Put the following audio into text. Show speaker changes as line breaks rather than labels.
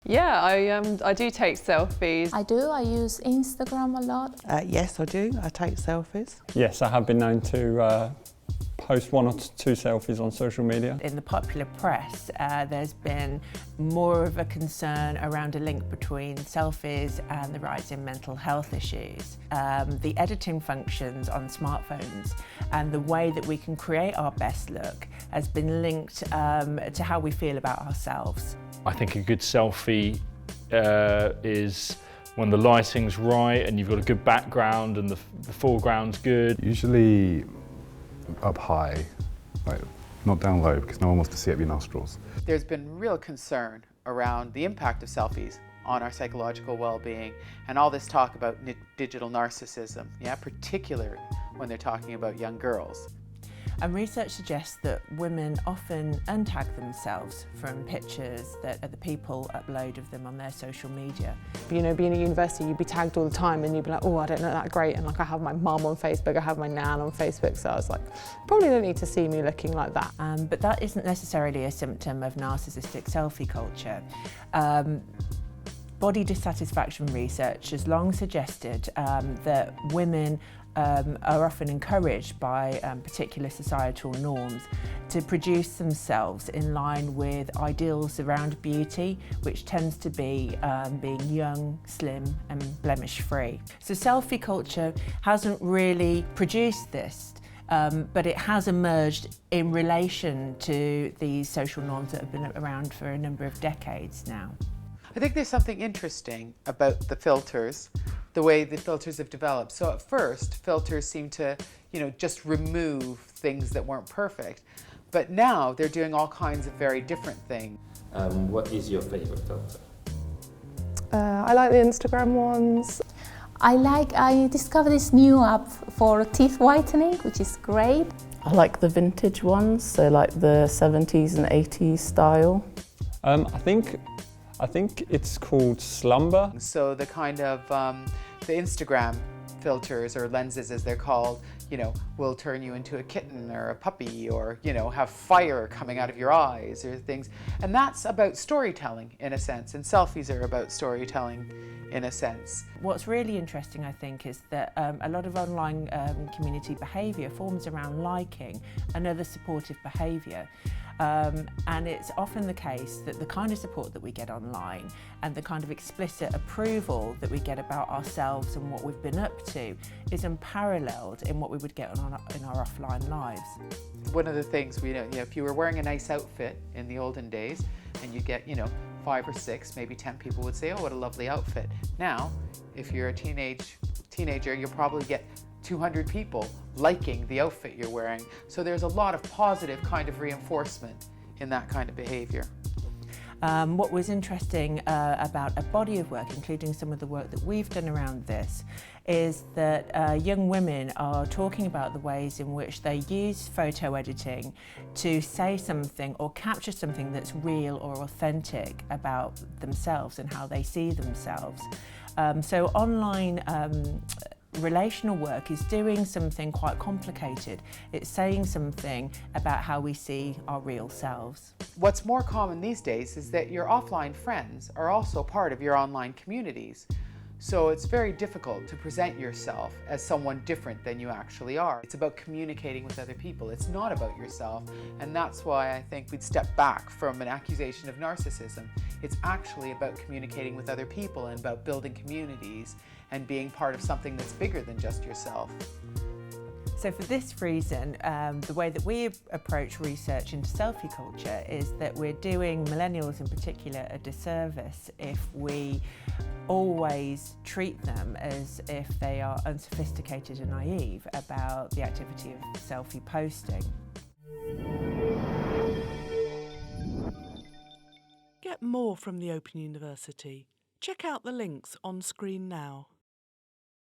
Yeah, I do take selfies.
I do. I use Instagram a lot.
Yes, I do. I take selfies.
Yes, I have been known to post 1 or 2 selfies on social media.
In the popular press, there's been more of a concern around a link between selfies and the rise in mental health issues. The editing functions on smartphones and the way that we can create our best look has been linked to how we feel about ourselves.
I think a good selfie is when the lighting's right and you've got a good background and the foreground's good.
Usually up high, like not down low, because no one wants to see up your nostrils.
There's been real concern around the impact of selfies on our psychological well-being, and all this talk about digital narcissism, particularly when they're talking about young girls.
And research suggests that women often untag themselves from pictures that other people upload of them on their social media.
You know, being at university, you'd be tagged all the time and you'd be like, oh, I don't know that great. And like, I have my mum on Facebook, I have my nan on Facebook. So I was like, probably don't need to see me looking like that.
But that isn't necessarily a symptom of narcissistic selfie culture. Body dissatisfaction research has long suggested that women are often encouraged by particular societal norms to produce themselves in line with ideals around beauty, which tends to be being young, slim and blemish-free. So selfie culture hasn't really produced this, but it has emerged in relation to these social norms that have been around for a number of decades now.
I think there's something interesting about the filters, the way the filters have developed. So at first, filters seemed to, just remove things that weren't perfect. But now they're doing all kinds of very different things.
What is your favorite filter?
I like the Instagram ones.
I discovered this new app for teeth whitening, which is great.
I like the vintage ones, so like the 70s and 80s style.
I think it's called Slumber.
So the kind of the Instagram filters or lenses, as they're called, will turn you into a kitten or a puppy, or have fire coming out of your eyes or things. And that's about storytelling in a sense, and selfies are about storytelling in a sense.
What's really interesting, I think, is that a lot of online community behaviour forms around liking and other supportive behaviour. And it's often the case that the kind of support that we get online and the kind of explicit approval that we get about ourselves and what we've been up to is unparalleled in what we would get in our offline lives.
One of the things we know, if you were wearing a nice outfit in the olden days and you get, 5 or 6, maybe 10 people would say, oh, what a lovely outfit. Now, if you're a teenager, you'll probably get 200 people liking the outfit you're wearing. So there's a lot of positive kind of reinforcement in that kind of behavior.
What was interesting about a body of work, including some of the work that we've done around this, is that young women are talking about the ways in which they use photo editing to say something or capture something that's real or authentic about themselves and how they see themselves. So online relational work is doing something quite complicated. It's saying something about how we see our real selves.
What's more common these days is that your offline friends are also part of your online communities. So it's very difficult to present yourself as someone different than you actually are. It's about communicating with other people. It's not about yourself. And that's why I think we'd step back from an accusation of narcissism. It's actually about communicating with other people and about building communities and being part of something that's bigger than just yourself.
So for this reason, the way that we approach research into selfie culture is that we're doing millennials in particular a disservice if we always treat them as if they are unsophisticated and naive about the activity of selfie posting.
Get more from the Open University. Check out the links on screen now.